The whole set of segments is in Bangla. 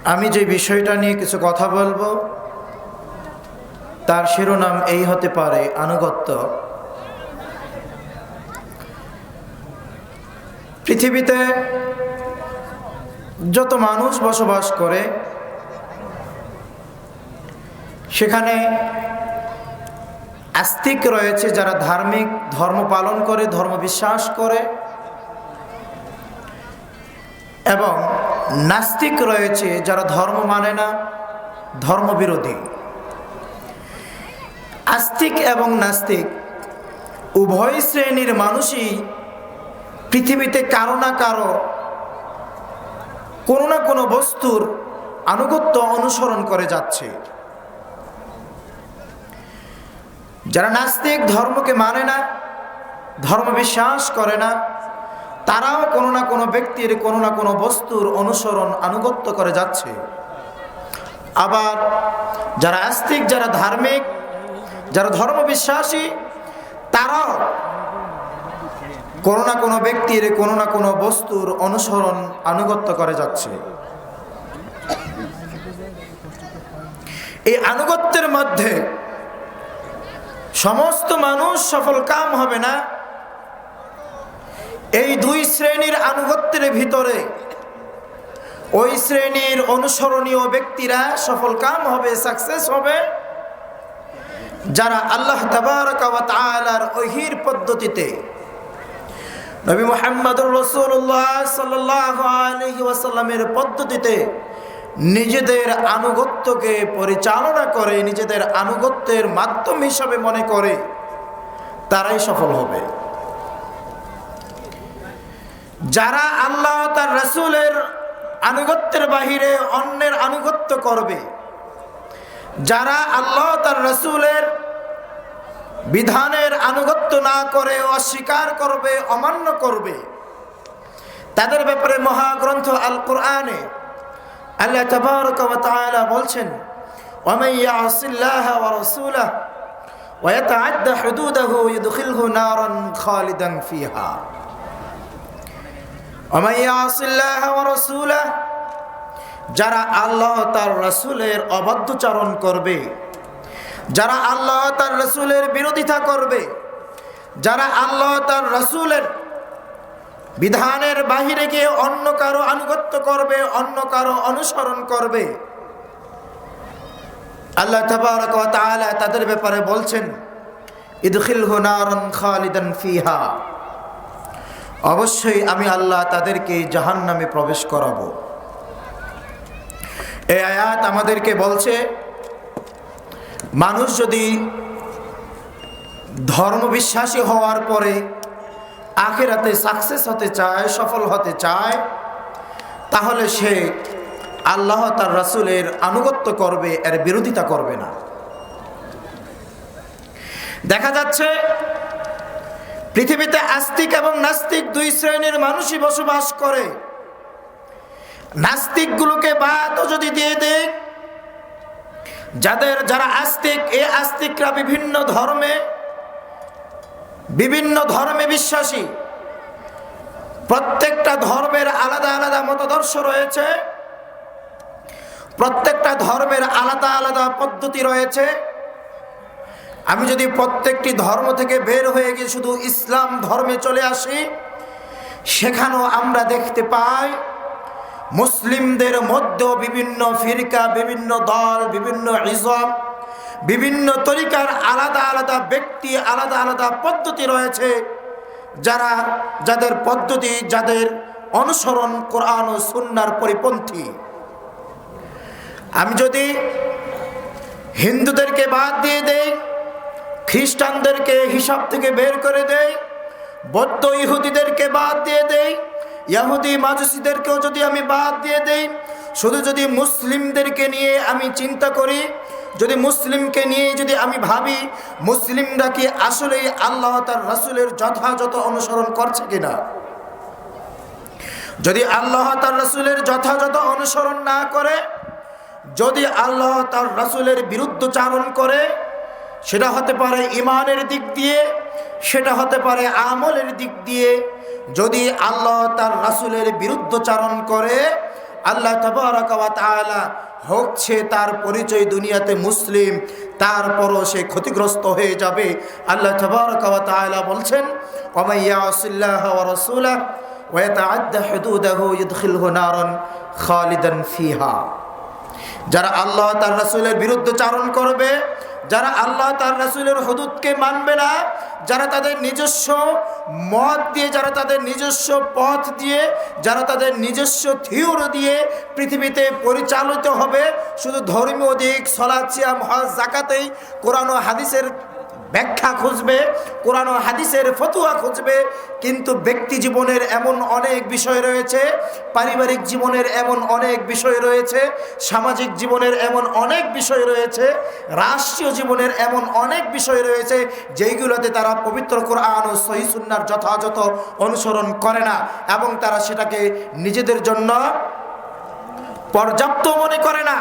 আমি যে বিষয়টা নিয়ে কিছু কথা বলবো তার শিরোনাম এই হতে পারে আনুগত্য। পৃথিবীতে যত মানুষ বসবাস করে সেখানে আস্তিক রয়েছে যারা ধার্মিক ধর্ম পালন করে, ধর্ম বিশ্বাস করে, এবং নাস্তিক রয়েছে যারা ধর্ম মানে না, ধর্মবিরোধী। আস্তিক এবং নাস্তিক উভয় শ্রেণীর মানুষই পৃথিবীতে কারো না কারো কোনো না কোনো বস্তুর আনুগত্য অনুসরণ করে যাচ্ছে। যারা নাস্তিক, ধর্মকে মানে না, ধর্ম বিশ্বাস করে না, তারাও কোনো না কোনো ব্যক্তির কোনো না কোনো বস্তুর অনুসরণ আনুগত্য করে যাচ্ছে। আবার যারা আস্তিক, যারা ধার্মিক, যারা ধর্ম বিশ্বাসী, তারাও কোনো না কোনো ব্যক্তির কোনো না কোনো বস্তুর অনুসরণ আনুগত্য করে যাচ্ছে। এই আনুগত্যের মধ্যে সমস্ত মানুষ সফল কাম হবে না। এই দুই শ্রেণীর আনুগত্যের ভিতরে ওই শ্রেণীর অনুসরণীয় ব্যক্তিরা সফল কাম হবে, সাকসেস হবে, যারা আল্লাহ তাবারক ওয়া তাআলার ওহীর পদ্ধতিতে, নবী মুহাম্মদুর রাসূলুল্লাহ সাল্লাল্লাহু আলাইহি ওয়াসাল্লামের পদ্ধতিতে নিজেদের আনুগত্যকে পরিচালনা করে, নিজেদের আনুগত্যের মাধ্যম হিসাবে মনে করে, তারাই সফল হবে। যারা আল্লাহ তার রাসূলের আনুগত্যের বাহিরে অন্যের আনুগত্য করবে, যারা আল্লাহ তার রাসূলের বিধানের আনুগত্য না করে অস্বীকার করবে, অমান্য করবে, তাদের ব্যাপারে মহাগ্রন্থ আল কোরআনে আল্লাহ তাবারক ওয়া তাআলা বলছেন, ওয়া মান ইয়াসিল্লাহা ওয়া রাসূলাহু ওয়া ইয়াতাআদ্দা হুদুদাহু ইদখিলহু নারান খালিদান ফিহা। ওয়া মান ইয়াসিল্লাহা ওয়া রাসূলাহু, যারা আল্লাহ তার রাসূলের অবাধ্যচারণ করবে, যারা আল্লাহ তার রাসূলের বিরোধিতা করবে, যারা আল্লাহ তার রাসূলের বিধানের বাহিরে গিয়ে অন্য কারো আনুগত্য করবে, অন্য কারো অনুসরণ করবে, আল্লাহ তাবারক ওয়া তাআলা তাদের ব্যাপারে বলছেন, ইদখিলহু নারান খালিদান ফিহা, অবশ্যই আমি আল্লাহ তাদেরকে জাহান্নামে প্রবেশ করাবো। এই আয়াত আমাদেরকে বলছে, মানুষ যদি ধর্ম বিশ্বাসী হওয়ার পরে আখিরাতে সাকসেস হতে চায়, সফল হতে চায়, তাহলে সে আল্লাহ তার রাসূলের আনুগত্য করবে, এর বিরোধিতা করবে না। দেখা যাচ্ছে পৃথিবীতে আস্তিক এবং নাস্তিক দুই শ্রেণীর মানুষই বসবাস করে। নাস্তিকগুলোকে বাদও যদি দিয়ে দেয়, যারা আস্তিক, এই আস্তিকরা বিভিন্ন ধর্মে বিশ্বাসী, প্রত্যেকটা ধর্মের আলাদা আলাদা মতাদর্শ রয়েছে, প্রত্যেকটা ধর্মের আলাদা আলাদা পদ্ধতি রয়েছে। আমি যদি প্রত্যেকটি ধর্ম থেকে বের হয়ে গিয়ে শুধু ইসলাম ধর্মে চলে আসি, সেখানেও আমরা দেখতে পাই মুসলিমদের মধ্যেও বিভিন্ন ফিরকা, বিভিন্ন দল, বিভিন্ন হিজব, বিভিন্ন তরিকার আলাদা আলাদা ব্যক্তি, আলাদা আলাদা পদ্ধতি রয়েছে, যাদের পদ্ধতি, যাদের অনুসরণ কোরআন ও সুন্নাহর পরিপন্থী। আমি যদি হিন্দুদেরকে বাদ দিয়ে দেই, খ্রিস্টানদেরকে হিসাব থেকে বের করে দেই, বৌদ্ধ ইহুদিদেরকে বাদ দিয়ে দেই, ইহুদি মাজুসিদেরকেও যদি আমি বাদ দিয়ে দেই, শুধু যদি মুসলিমদেরকে নিয়ে আমি চিন্তা করি, যদি মুসলিমকে নিয়ে যদি আমি ভাবি, মুসলিমরা কি আসলেই আল্লাহ তার রাসূলের যথাযথ অনুসরণ করছে কিনা? যদি আল্লাহ তার রাসূলের যথাযথ অনুসরণ না করে, যদি আল্লাহ তার রাসূলের বিরুদ্ধচারণ করে, সেটা হতে পারে ঈমানের দিক দিয়ে, সেটা হতে পারে আমলের দিক দিয়ে। যদি আল্লাহ তার রাসূলের বিরুদ্ধচারণ করে, আল্লাহ তাবারাকা ওয়া তাআলা হচ্ছে তার পরিচয় দুনিয়াতে মুসলিম, তারপরও সে ক্ষতিগ্রস্ত হয়ে যাবে। আল্লাহ তাবারাকা ওয়া তাআলা বলছেন, ওয়া মান ইয়াসিল্লাহ ওয়া রাসূলাহু ওয়া ইয়াতাআদ্দা হুদুদাহু ইদখিলহু নারান খালিদান ফিহা। যারা আল্লাহ তার রাসূলের বিরুদ্ধে চারণ করবে, যারা আল্লাহ তার রাসূলের হুদুদকে মানবে না, যারা তাদের নিজস্ব মত দিয়ে, যারা তাদের নিজস্ব পথ দিয়ে, যারা তাদের নিজস্ব থিওরি দিয়ে পৃথিবীতে পরিচালিত হবে, শুধু ধর্মীয় দিক সালাত সিয়াম হজ যাকাতেই কোরআন ও হাদিসের ব্যাখ্যা খুঁজবে, কোরআন ও হাদিসের ফতোয়া খুঁজবে, কিন্তু ব্যক্তি জীবনের এমন অনেক বিষয় রয়েছে, পারিবারিক জীবনের এমন অনেক বিষয় রয়েছে, সামাজিক জীবনের এমন অনেক বিষয় রয়েছে, রাষ্ট্রীয় জীবনের এমন অনেক বিষয় রয়েছে যেইগুলোতে তারা পবিত্র কোরআন ও সহিহ সুন্নাহর যথাযথ অনুসরণ করে না, এবং তারা সেটাকে নিজেদের জন্য পর্যাপ্ত মনে করে না,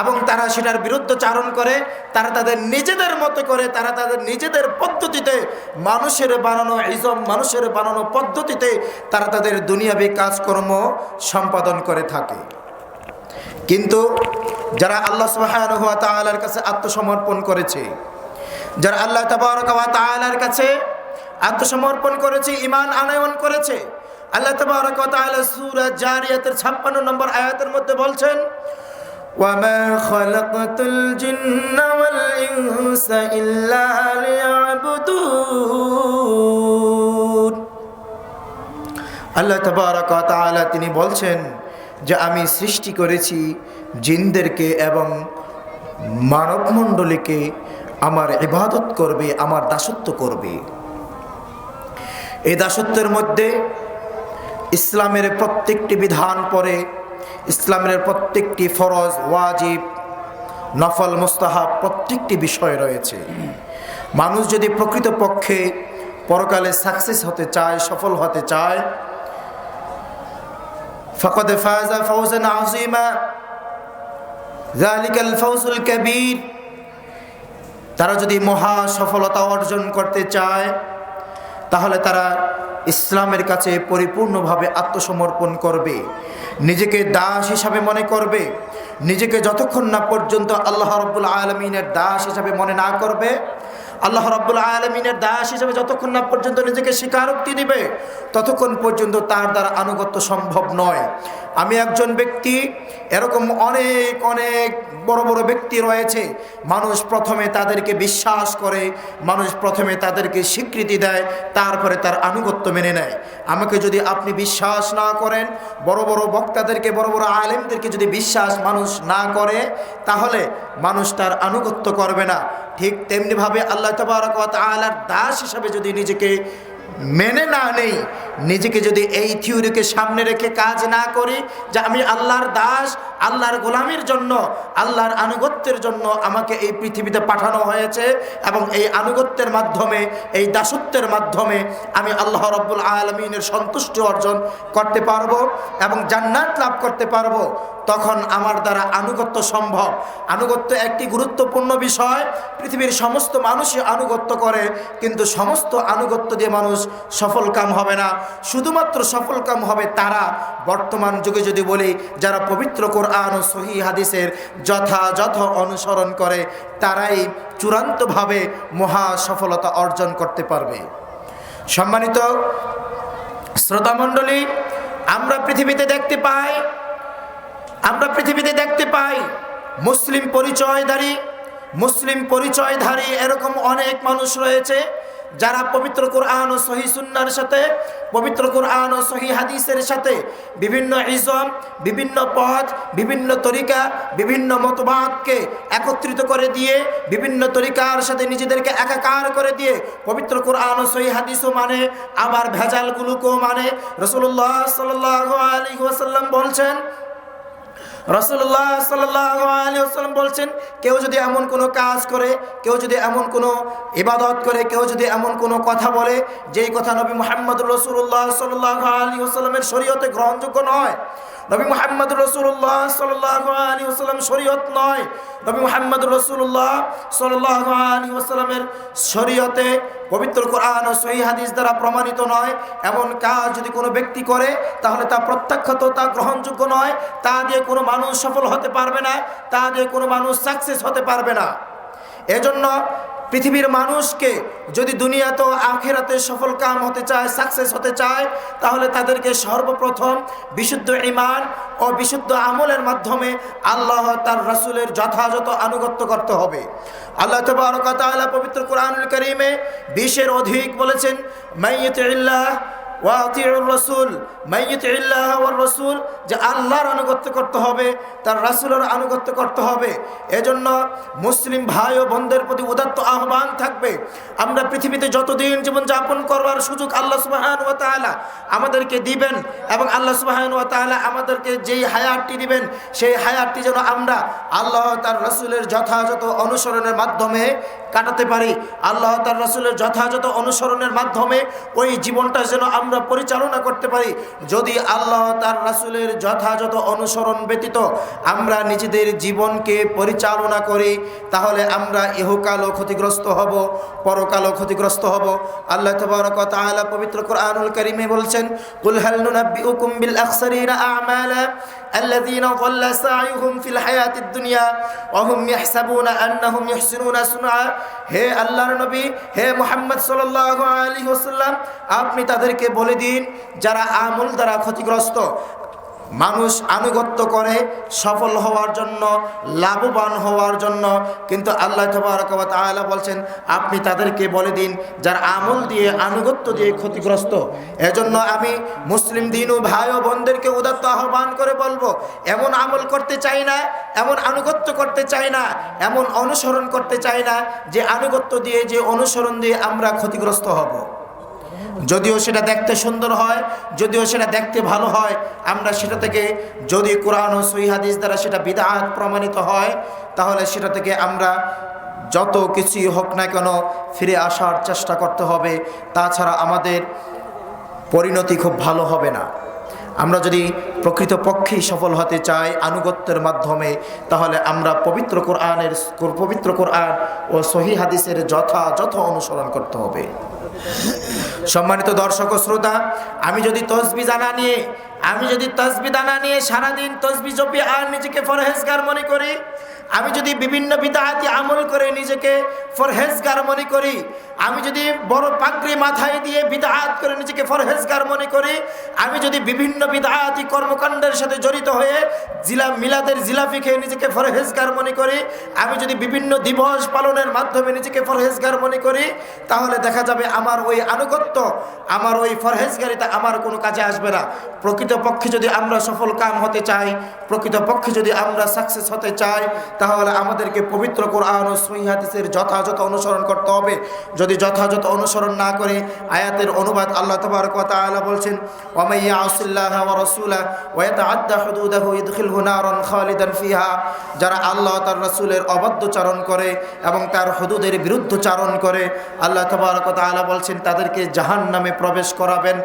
এবং তারা সেটার বিরুদ্ধে চারণ করে। তারা তাদের নিজেদের মতো করে, তারা তাদের নিজেদের পদ্ধতিতে, মানুষের বানানো ইজম, মানুষের বানানো পদ্ধতিতে তারা তাদের দুনিয়াবী কাজকর্ম সম্পাদন করে থাকে। কিন্তু যারা আল্লাহ সুবহানাহু ওয়া তাআলার কাছে আত্মসমর্পণ করেছে, যারা আল্লাহ তাবারাকা ওয়া তাআলার কাছে আত্মসমর্পণ করেছে, ঈমান আনয়ন করেছে, আল্লাহ তাবারাকা ওয়া তাআলা সূরা জারিয়াতের 56 নম্বর আয়াতের মধ্যে বলছেন, وَمَا خَلَقْتُ الْجِنَّ وَالْإِنسَ إِلَّا لِيَعْبُدُونِ। আল্লাহ তাবারাকা ওয়া তাআলা তিনি বলছেন যে আমি সৃষ্টি করেছি জিনদেরকে এবং মানবমণ্ডলীকে আমার ইবাদত করবে, আমার দাসত্ব করবে। এই দাসত্বের মধ্যে ইসলামের প্রত্যেকটি বিধান পড়ে, ইসলামের প্রত্যেকটি ফরজ, ওয়াজিব, নফল, মুস্তাহাব প্রত্যেকটি বিষয় রয়েছে। মানুষ যদি প্রকৃতপক্ষে পরকালে সাকসেস হতে চায়, সফল হতে চায়, ফাকাদ ফাযা ফাওজান আযীমা, যালিকাল ফাওজুল কাবীর। তারা যদি মহা সফলতা অর্জন করতে চায়, তাহলে তারা ইসলামের কাছে পরিপূর্ণভাবে আত্মসমর্পণ করবে, নিজেকে দাস হিসাবে মনে করবে। নিজেকে যতক্ষণ না পর্যন্ত আল্লাহ রাব্বুল আলামিনের দাস হিসাবে মনে না করবে, আল্লাহ রাব্বুল আলামিনের দাস হিসাবে যতক্ষণ না পর্যন্ত নিজেকে স্বীকারোক্তি দিবে, ততক্ষণ পর্যন্ত তার দ্বারা আনুগত্য সম্ভব নয়। আমি একজন ব্যক্তি, এরকম অনেক অনেক বড় বড় ব্যক্তি রয়েছে, মানুষ প্রথমে তাদেরকে বিশ্বাস করে, মানুষ প্রথমে তাদেরকে স্বীকৃতি দেয়, তারপরে তার আনুগত্য মেনে নেয়। আমাকে যদি আপনি বিশ্বাস না করেন, বড় বড় বক্তাদেরকে, বড় বড় আলেমদেরকে যদি বিশ্বাস মানুষ না করে, তাহলে মানুষ তার আনুগত্য করবে না। ঠিক তেমনিভাবে আল্লাহ তাবারাকা ওয়া তাআলার দাস হিসাবে যদি নিজেকে মেনে না নেই, নিজেকে যদি এই থিওরিকে সামনে রেখে কাজ না করি যে আমি আল্লাহর দাস, আল্লাহর গোলামির জন্য, আল্লাহর আনুগত্যের জন্য আমাকে এই পৃথিবীতে পাঠানো হয়েছে, এবং এই আনুগত্যের মাধ্যমে, এই দাসত্বের মাধ্যমে আমি আল্লাহ রাব্বুল আলামিনের সন্তুষ্টি অর্জন করতে পারবো এবং জান্নাত লাভ করতে পারবো, তখন আমার দ্বারা আনুগত্য সম্ভব। আনুগত্য একটি গুরুত্বপূর্ণ বিষয়। পৃথিবীর সমস্ত মানুষই আনুগত্য করে, কিন্তু সমস্ত আনুগত্য দিয়ে মানুষ সফল কাম হবে না। শুধুমাত্র সফল কাম হবে তারা, বর্তমান যুগে যদি বলি, যারা পবিত্র কোরআন ও সহিহ হাদিসের যথাযথ অনুসরণ করে, তারাই চূড়ান্তভাবে মহা সফলতা অর্জন করতে পারবে। সম্মানিত শ্রোতামণ্ডলী, আমরা পৃথিবীতে দেখতে পাই মুসলিম পরিচয়ধারী এরকম অনেক মানুষ রয়েছে, যারা পবিত্র কোরআন ও সহিহ সুন্নাহর সাথে, পবিত্র কোরআন ও সহিহ হাদিসের সাথে বিভিন্ন ইজম, বিভিন্ন পথ, বিভিন্ন তরিকা, বিভিন্ন মতবাদকে একত্রিত করে দিয়ে, বিভিন্ন তরিকার সাথে নিজেদেরকে একাকার করে দিয়ে পবিত্র কোরআন ও সহিহ হাদিসও মানে, আবার ভেজালগুলোকেও মানে। রাসূলুল্লাহ সাল্লাল্লাহু আলাইহি ওয়াসাল্লাম বলছেন, রাসূলুল্লাহ সাল্লাল্লাহু আলাইহি ওয়াসাল্লাম বলছেন, কেউ যদি এমন কোনো কাজ করে, কেউ যদি এমন কোনো ইবাদত করে, কেউ যদি এমন কোনো কথা বলে যেই কথা নবী মুহাম্মদ রাসূলুল্লাহ সাল্লাল্লাহু আলাইহি ওয়াসাল্লামের শরীয়তে গ্রহণযোগ্য নয়, নবী মুহাম্মদুর রাসূলুল্লাহ সাল্লাল্লাহু আলাইহি ওয়াসাল্লাম শরীয়ত নয়, নবী মুহাম্মদুর রাসূলুল্লাহ সাল্লাল্লাহু আলাইহি ওয়াসাল্লামের শরীয়তে পবিত্র কোরআন ও সহিহ হাদিস দ্বারা প্রমাণিত নয় এমন কাজ যদি কোনো ব্যক্তি করে, তাহলে তা প্রত্যাখ্যাত, তা গ্রহণযোগ্য নয়। তা দিয়ে কোনো মানুষ সফল হতে পারবে না, তা দিয়ে কোনো মানুষ সাকসেস হতে পারবে না। এজন্য পৃথিবীর মানুষকে যদি দুনিয়াতে আখিরাতে সফল কাম হতে চায়, সাকসেস হতে চায়, তাহলে তাদেরকে সর্বপ্রথম বিশুদ্ধ ঈমান ও বিশুদ্ধ আমলের মাধ্যমে আল্লাহ তার রাসূলের যথাযথ আনুগত্য করতে হবে। আল্লাহ তাবারক ওয়া তাআলা পবিত্র কোরআনুল কারীমে 20-এর অধিক বলেছেন, মাইয়ুতিল্লাহ ওয়া আতিউর রাসূল, মাইয়ুতিল্লাহ ওয়ার রাসূল, যে আল্লাহর আনুগত্য করতে হবে, তার রাসূলের আনুগত্য করতে হবে। এজন্য মুসলিম ভাই ও বোনদের প্রতি উদাত্ত আহ্বান থাকবে, আমরা পৃথিবীতে যতদিন জীবন যাপন করবার সুযোগ আল্লাহ সুবহানাহু ওয়া তাআলা আমাদেরকে দিবেন, এবং আল্লাহ সুবহানাহু ওয়া তাআলা আমাদেরকে যেই হায়াতটি দিবেন, সেই হায়াতটি যেন আমরা আল্লাহ তার রাসূলের যথাযথ অনুসরণের মাধ্যমে কাটাতে পারি। আল্লাহ তার রাসূলের যথাযথ অনুসরণের মাধ্যমে ওই জীবনটা যেন আমরা পরিচালনা করতে পারি। যদি আল্লাহ তার রাসূলের যথাযথ অনুসরণ ব্যতীত আমরা নিজেদের জীবনকে পরিচালনা করি, তাহলে আমরা ইহকালও ক্ষতিগ্রস্ত হব, পরকালও ক্ষতিগ্রস্ত হব। আল্লাহ তাবারক ওয়া তাআলা পবিত্র কোরআনুল কারীমে বলছেন, কুল হাল নুনাব্বিউকুম বিল আখসারিনা আমালা আল্লাযীনা যাল্লা সা'য়ুহুম ফিল হায়াতিদ দুনিয়া ওয়া হুম ইয়াহসাবুনা আন্নাহুম ইহসিনুনা সুনআ। হে আল্লাহর নবী, হে মুহাম্মদ সাল্লাল্লাহু আলাইহি ওয়াসাল্লাম, আপনি তাদেরকে বলে দিন যারা আমল দ্বারা ক্ষতিগ্রস্ত। মানুষ আনুগত্য করে সফল হওয়ার জন্য, লাভবান হওয়ার জন্য, কিন্তু আল্লাহ তাবারক ওয়া তাআলা বলছেন আপনি তাদেরকে বলে দিন যারা আমল দিয়ে, আনুগত্য দিয়ে ক্ষতিগ্রস্ত। এজন্য আমি মুসলিম দিন ও ভাই ও বোনদেরকে উদাত্ত আহ্বান করে বলবো, এমন আমল করতে চাই না, এমন আনুগত্য করতে চাই না, এমন অনুসরণ করতে চাই না যে আনুগত্য দিয়ে, যে অনুসরণ দিয়ে আমরা ক্ষতিগ্রস্ত হব। যদিও সেটা দেখতে সুন্দর হয়, যদিও সেটা দেখতে ভালো হয়, আমরা সেটা থেকে যদি কোরআন ও সহিহ হাদিস দ্বারা সেটা বিদআত প্রমাণিত হয়, তাহলে সেটা থেকে আমরা যত কিছুই হোক না কেন ফিরে আসার চেষ্টা করতে হবে। তাছাড়া আমাদের পরিণতি খুব ভালো হবে না। আমরা যদি প্রকৃতপক্ষেই সফল হতে চাই আনুগত্যের মাধ্যমে, তাহলে আমরা পবিত্র কোরআন ও সহিহ হাদিসের যথাযথ অনুসরণ করতে হবে। সম্মানিত দর্শক ও শ্রোতা, আমি যদি তসবিহ দানা নিয়ে সারাদিন তসবিহ জপি আর নিজেকে ফরহেজগার মনে করি, আমি যদি বিভিন্ন বিদআতি আমল করে নিজেকে ফরহেজগার মনে করি, আমি যদি বড় পাগড়ি মাথায় দিয়ে বিদআত করে নিজেকে ফরহেজগার মনে করি, আমি যদি বিভিন্ন বিদআতি কর্মকাণ্ডের সাথে জড়িত হয়ে মিলাদের জিলাপি খেয়ে নিজেকে ফরহেজগার মনে করি, আমি যদি বিভিন্ন দিবস পালনের মাধ্যমে নিজেকে ফরহেজগার মনে করি, তাহলে দেখা যাবে আমার ওই আনুগত্য, আমার ওই ফরহেজগারিতা আমার কোনো কাজে আসবে না। প্রকৃতপক্ষে যদি আমরা সফল কাম হতে চাই, প্রকৃতপক্ষে যদি আমরা সাকসেস হতে চাই, তাহলে আমাদেরকে পবিত্র কোরআন ও সহিহ হাদিসের যথাযথ অনুসরণ করতে হবে। যদি যথাযথ অনুসরণ না করে, আয়াতের অনুবাদ আল্লাহ তাবারক ওয়া তাআলা বলছেন, ওয়া মান ইয়াসিল্লাহা ওয়া রাসূলাহু ওয়া ইয়াতাআদ্দা হুদুদাহু ইদখিলহু নারান খালিদান ফিহা। যারা আল্লাহ তার রাসূলের অবাধ্যচারণ করে এবং তার হুদুদের বিরুদ্ধচারণ করে, আল্লাহ তাবারক ওয়া তাআলা বলছেন তাদেরকে জাহান্নামে প্রবেশ করাবেন।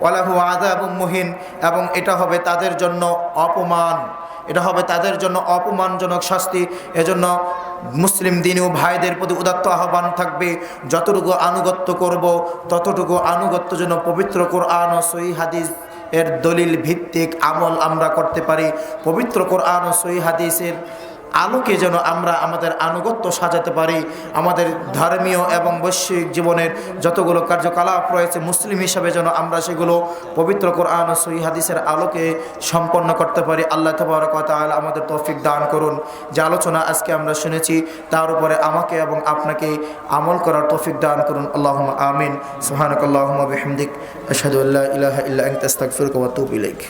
ওয়ালাহু আযাবুম মুহিন, এবং এটা হবে তাদের জন্য অপমান, এটা হবে তাদের জন্য অপমানজনক শাস্তি। এজন্য মুসলিম দিনী ও ভাইদের প্রতি উদাত্ত আহ্বান থাকবে, যতটুকু আনুগত্য করব ততটুকু আনুগত্য যেন পবিত্র কোরআন ও সহিহ হাদিস এর দলিল ভিত্তিক আমল আমরা করতে পারি। পবিত্র কোরআন ও সহিহ হাদিসের আলোকে যেন আমরা আমাদের আনুগত্য সাজাতে পারি। আমাদের ধর্মীয় এবং বৈশ্বিক জীবনের যতগুলো কার্যকলাপ রয়েছে মুসলিম হিসাবে যেন আমরা সেগুলো পবিত্র কোরআন ও সহিহ হাদিসের আলোকে সম্পন্ন করতে পারি। আল্লাহ তাবারক ওয়া তাআলা আমাদের তৌফিক দান করুন। যে আলোচনা আজকে আমরা শুনেছি তার উপরে আমাকে এবং আপনাকে আমল করার তৌফিক দান করুন। আল্লাহুম্মা আমিন। সুবহানাকাল্লাহুম্মা বিহামদিক আশহাদু আল্লা ইলাহা ইল্লা আনতা আস্তাগফিরুকা ওয়া আতুবু ইলাইক।